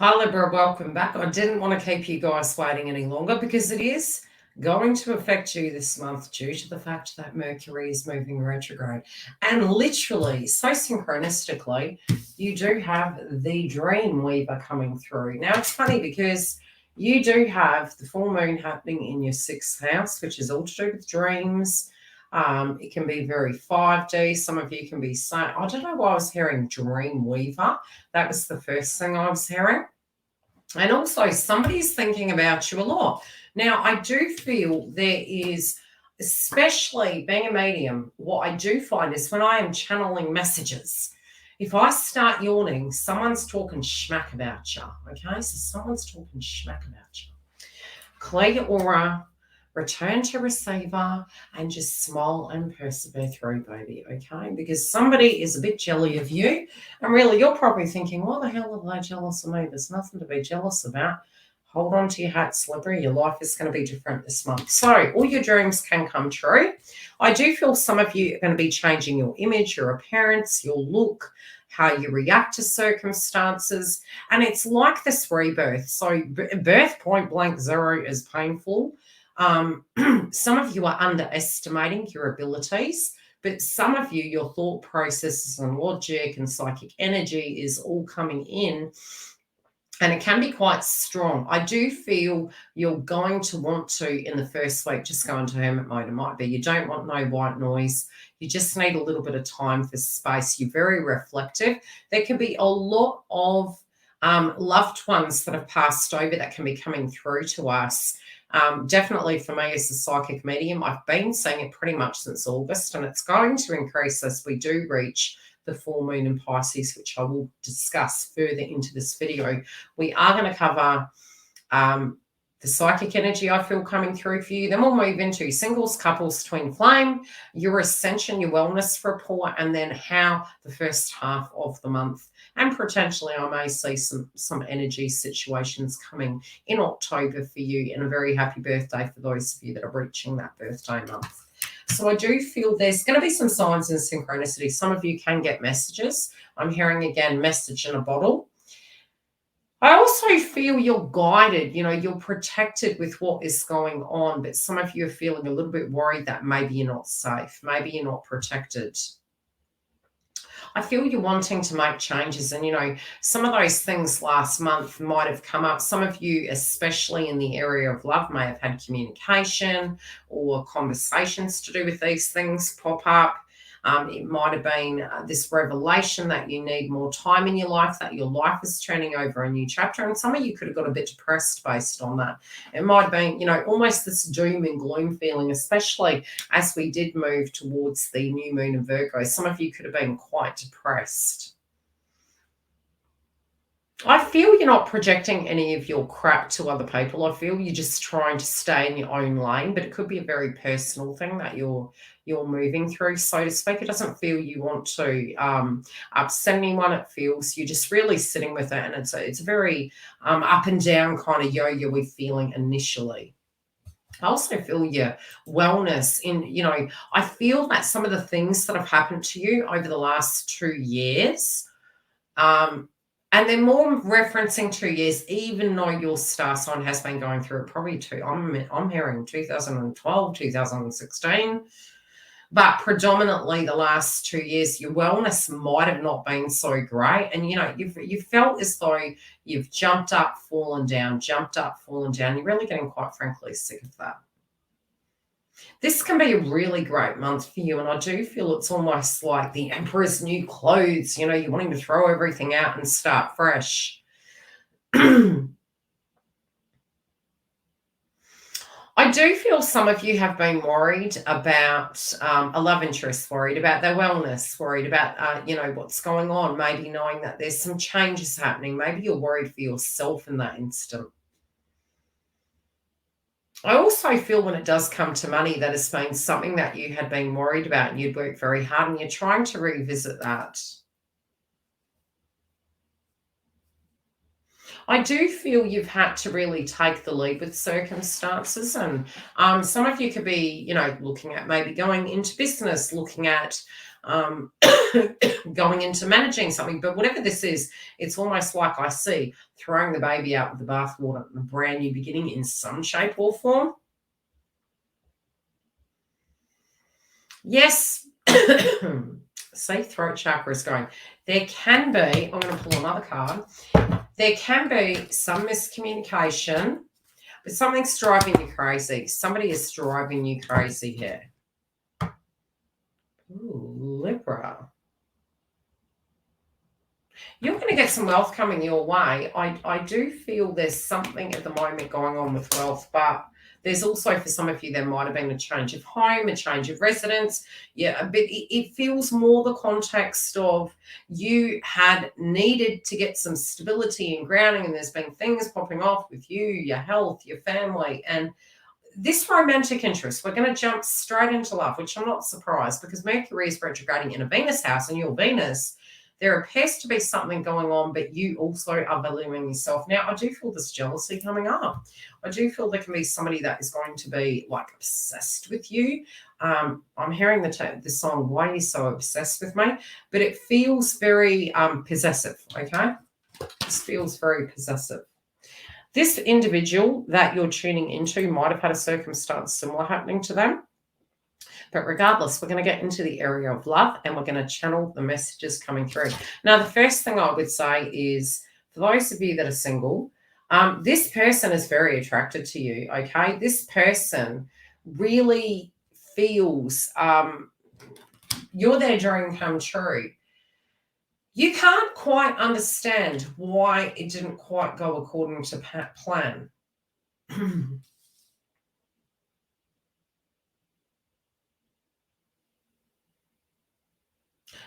Hi Libra, welcome back. I didn't want to keep you guys waiting any longer because it is going to affect you this month due to the fact that Mercury is moving retrograde. And literally, so synchronistically, you do have the Dream Weaver coming through. Now, it's funny because you do have the full moon happening in your 6th house, which is all to do with dreams. It can be very 5D. Some of you can be saying, I don't know why I was hearing Dream Weaver. That was the first thing I was hearing. And also somebody's thinking about you a lot. Now, I do feel there is, especially being a medium, what I do find is when I am channeling messages, if I start yawning, someone's talking schmack about you, okay? So someone's talking schmack about you. Clear your aura, return to receiver, and just smile and persevere through, baby, okay? Because somebody is a bit jelly of you, and really you're probably thinking, what the hell are they jealous of me? There's nothing to be jealous about. Hold on to your hat, Slippery. Your life is going to be different this month. So all your dreams can come true. I do feel some of you are going to be changing your image, your appearance, your look, how you react to circumstances. And it's like this rebirth. So birth point blank zero is painful. Some of you are underestimating your abilities, but some of you, your thought processes and logic and psychic energy is all coming in, and it can be quite strong. I do feel you're going to want to, in the first week, just go into hermit mode. It might be you don't want no white noise. You just need a little bit of time for space. You're very reflective. There could be a lot of loved ones that have passed over that can be coming through to us. Definitely for me as a psychic medium, I've been seeing it pretty much since August, and it's going to increase as we do reach the full moon in Pisces, which I will discuss further into this video. We are going to cover the psychic energy I feel coming through for you. Then we'll move into singles, couples, twin flame, your ascension, your wellness report, and then how the first half of the month, and potentially I may see some energy situations coming in October for you. And a very happy birthday for those of you that are reaching that birthday month. So I do feel there's going to be some signs and synchronicity. Some of you can get messages. I'm hearing again, message in a bottle. I also feel you're guided, you're protected with what is going on, but some of you are feeling a little bit worried that maybe you're not safe, maybe you're not protected. I feel you're wanting to make changes, and some of those things last month might have come up. Some of you, especially in the area of love, may have had communication or conversations to do with these things pop up. It might have been this revelation that you need more time in your life, that your life is turning over a new chapter. And some of you could have got a bit depressed based on that. It might have been, almost this doom and gloom feeling, especially as we did move towards the new moon in Virgo. Some of you could have been quite depressed. I feel you're not projecting any of your crap to other people. I feel you're just trying to stay in your own lane, but it could be a very personal thing that you're moving through, so to speak. It doesn't feel you want to upset anyone. It feels you're just really sitting with it, and it's a very up and down kind of yo-yo-y feeling initially. I also feel your wellness I feel that some of the things that have happened to you over the last 2 years, and they're more referencing 2 years, even though your star sign has been going through it probably I'm hearing 2012, 2016. But predominantly the last 2 years, your wellness might have not been so great. And, you've felt as though you've jumped up, fallen down, jumped up, fallen down. You're really getting, quite frankly, sick of that. This can be a really great month for you, and I do feel it's almost like the emperor's new clothes. You're wanting to throw everything out and start fresh. I do feel some of you have been worried about a love interest, worried about their wellness, worried about, what's going on, maybe knowing that there's some changes happening. Maybe you're worried for yourself in that instant. I also feel when it does come to money, that has been something that you had been worried about, and you'd worked very hard, and you're trying to revisit that. I do feel you've had to really take the lead with circumstances, and some of you could be, you know, looking at maybe going into business, looking at um, going into managing something. But whatever this is, it's almost like I see throwing the baby out with the bathwater and a brand new beginning in some shape or form. Yes. See, throat chakra is going. There can be, I'm going to pull another card. There can be some miscommunication, but something's driving you crazy. Somebody is driving you crazy here. Ooh, Libra. You're going to get some wealth coming your way. I do feel there's something at the moment going on with wealth, but there's also, for some of you, there might have been a change of home, a change of residence. Yeah, but it feels more the context of you had needed to get some stability and grounding, and there's been things popping off with you, your health, your family, and this romantic interest. We're going to jump straight into love, which I'm not surprised, because Mercury is retrograding in a Venus house, and your Venus, there appears to be something going on, but you also are valuing yourself. Now, I do feel this jealousy coming up. I do feel there can be somebody that is going to be like obsessed with you. I'm hearing the song, Why Are You So Obsessed With Me? But it feels very possessive, okay? This feels very possessive. This individual that you're tuning into might have had a circumstance similar happening to them. But regardless, we're going to get into the area of love, and we're going to channel the messages coming through. Now, the first thing I would say is, for those of you that are single, this person is very attracted to you, okay? This person really feels you're their dream come true. You can't quite understand why it didn't quite go according to plan.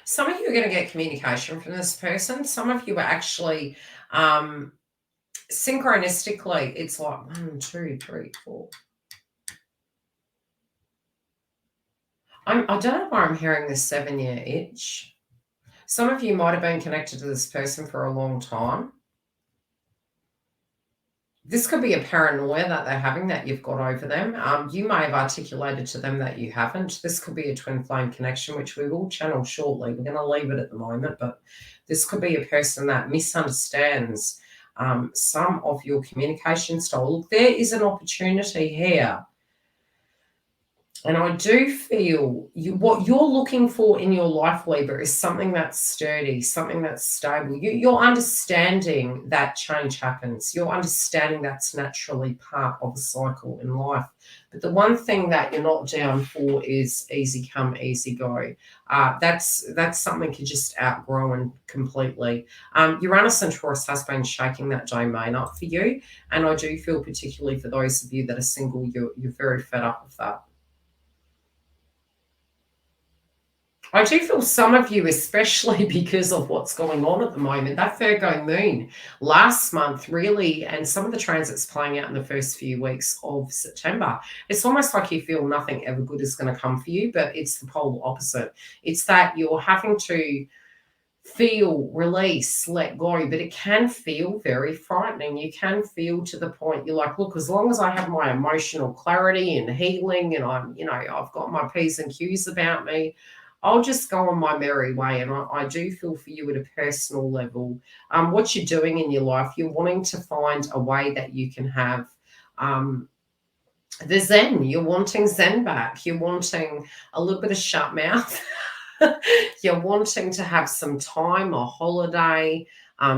Some of you are going to get communication from this person. Some of you are actually synchronistically, it's like 1, 2, 3, 4. I don't know why I'm hearing this 7-year itch. Some of you might have been connected to this person for a long time. This could be a paranoia that they're having that you've got over them. You may have articulated to them that you haven't. This could be a twin flame connection, which we will channel shortly. We're going to leave it at the moment, but this could be a person that misunderstands some of your communication style. Look, there is an opportunity here. And I do feel what you're looking for in your life, Libra, is something that's sturdy, something that's stable. You're understanding that change happens. You're understanding that's naturally part of a cycle in life. But the one thing that you're not down for is easy come, easy go. That's something you're just outgrowing completely. Uranus and Taurus has been shaking that domain up for you. And I do feel, particularly for those of you that are single, you're very fed up with that. I do feel some of you, especially because of what's going on at the moment, that Virgo moon last month really, and some of the transits playing out in the first few weeks of September, it's almost like you feel nothing ever good is going to come for you, but it's the polar opposite. It's that you're having to feel, release, let go, but it can feel very frightening. You can feel to the point you're like, look, as long as I have my emotional clarity and healing, and I'm, you know, I've got my P's and Q's about me, I'll just go on my merry way. And I do feel for you at a personal level, what you're doing in your life, you're wanting to find a way that you can have the Zen. You're wanting Zen back. You're wanting a little bit of shut mouth. You're wanting to have some time, a holiday,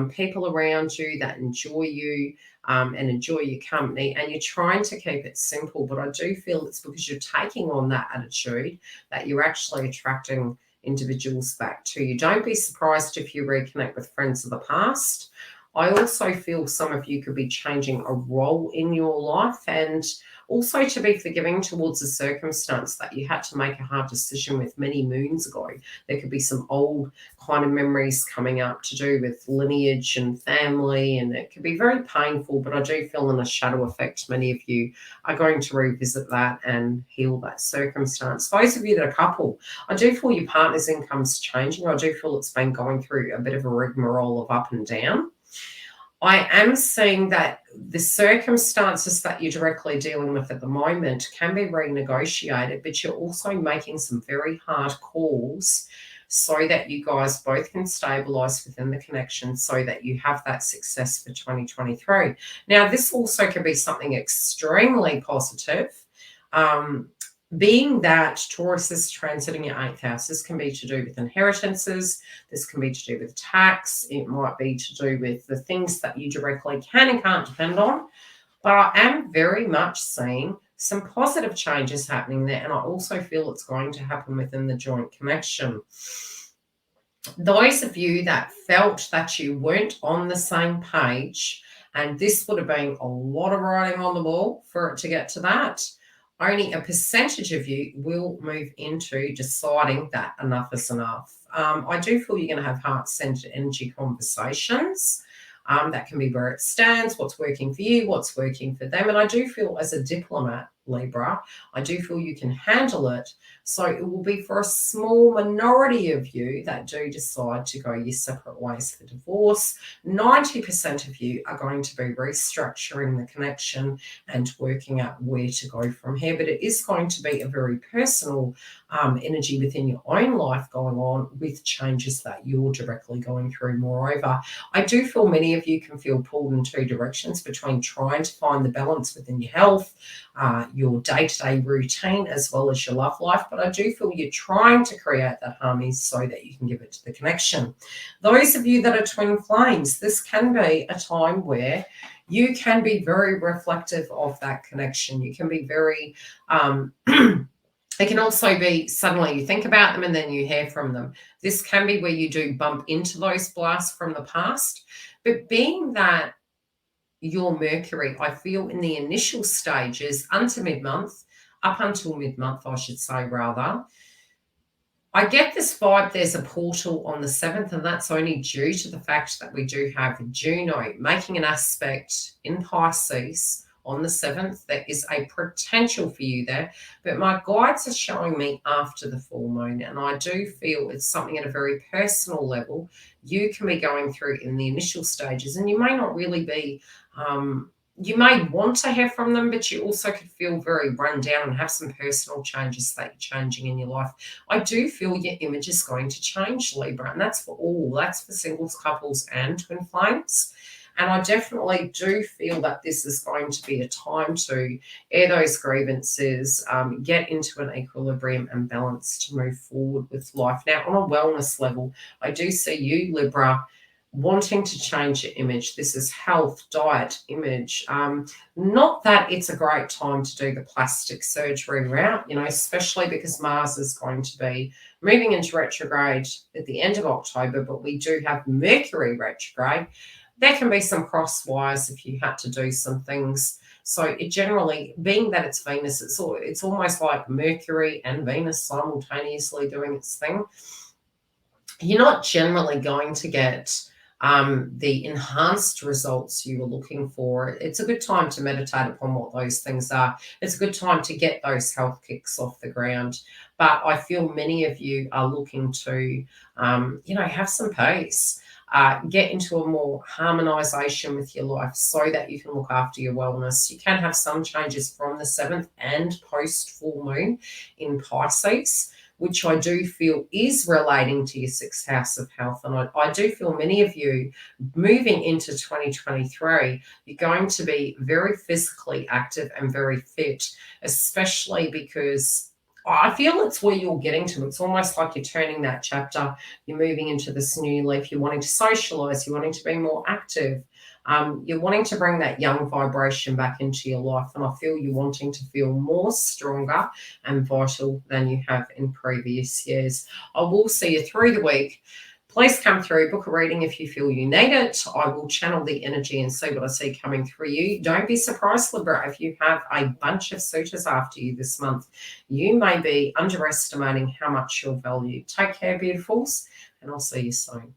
people around you that enjoy you and enjoy your company, and you're trying to keep it simple. But I do feel it's because you're taking on that attitude that you're actually attracting individuals back to you. Don't be surprised if you reconnect with friends of the past. I also feel some of you could be changing a role in your life, and also to be forgiving towards a circumstance that you had to make a hard decision with many moons ago. There could be some old kind of memories coming up to do with lineage and family, and it could be very painful, but I do feel in a shadow effect, many of you are going to revisit that and heal that circumstance. Those of you that are couple, I do feel your partner's income's changing. I do feel it's been going through a bit of a rigmarole of up and down. I am seeing that the circumstances that you're directly dealing with at the moment can be renegotiated, but you're also making some very hard calls so that you guys both can stabilize within the connection so that you have that success for 2023. Now, this also could be something extremely positive. Being that Taurus is transiting your 8th house, this can be to do with inheritances, this can be to do with tax, it might be to do with the things that you directly can and can't depend on. But I am very much seeing some positive changes happening there, and I also feel it's going to happen within the joint connection. Those of you that felt that you weren't on the same page, and this would have been a lot of writing on the wall for it to get to that, only a percentage of you will move into deciding that enough is enough. I do feel you're going to have heart-centered energy conversations. That can be where it stands, what's working for you, what's working for them. And I do feel as a diplomat, Libra, I do feel you can handle it. So it will be for a small minority of you that do decide to go your separate ways for divorce. 90% of you are going to be restructuring the connection and working out where to go from here. But it is going to be a very personal energy within your own life going on with changes that you're directly going through. Moreover, I do feel many of you can feel pulled in two directions between trying to find the balance within your health, your day-to-day routine, as well as your love life. But I do feel you're trying to create that harmony so that you can give it to the connection. Those of you that are twin flames, this can be a time where you can be very reflective of that connection. You can be very it can also be suddenly you think about them and then you hear from them. This can be where you do bump into those blasts from the past. But being that your Mercury, I feel in the initial stages until mid-month, up until mid-month, I should say rather, I get this vibe there's a portal on the 7th, and that's only due to the fact that we do have Juno making an aspect in Pisces on the 7th. There is a potential for you there, but my guides are showing me after the full moon, and I do feel it's something at a very personal level you can be going through in the initial stages, and you may not really be you may want to hear from them, but you also could feel very run down and have some personal changes that you're changing in your life. I do feel your image is going to change, Libra, and that's for all. That's for singles, couples, and twin flames. And I definitely do feel that this is going to be a time to air those grievances, get into an equilibrium and balance to move forward with life. Now, on a wellness level, I do see you, Libra, wanting to change your image. This is health, diet, image. Not that it's a great time to do the plastic surgery route, especially because Mars is going to be moving into retrograde at the end of October, but we do have Mercury retrograde. There can be some cross wires if you had to do some things. So it generally, being that it's Venus, it's almost like Mercury and Venus simultaneously doing its thing. You're not generally going to get the enhanced results you were looking for. It's a good time to meditate upon what those things are. It's a good time to get those health kicks off the ground. But I feel many of you are looking to, have some peace. Get into a more harmonization with your life so that you can look after your wellness. You can have some changes from the 7th and post full moon in Pisces, which I do feel is relating to your 6th house of health. And I do feel many of you moving into 2023, you're going to be very physically active and very fit, especially because I feel it's where you're getting to. It's almost like you're turning that chapter. You're moving into this new leaf. You're wanting to socialize. You're wanting to be more active. You're wanting to bring that young vibration back into your life. And I feel you're wanting to feel more stronger and vital than you have in previous years. I will see you through the week. Please come through, book a reading if you feel you need it. I will channel the energy and see what I see coming through you. Don't be surprised, Libra, if you have a bunch of suitors after you this month. You may be underestimating how much you're valued. Take care, beautifuls, and I'll see you soon.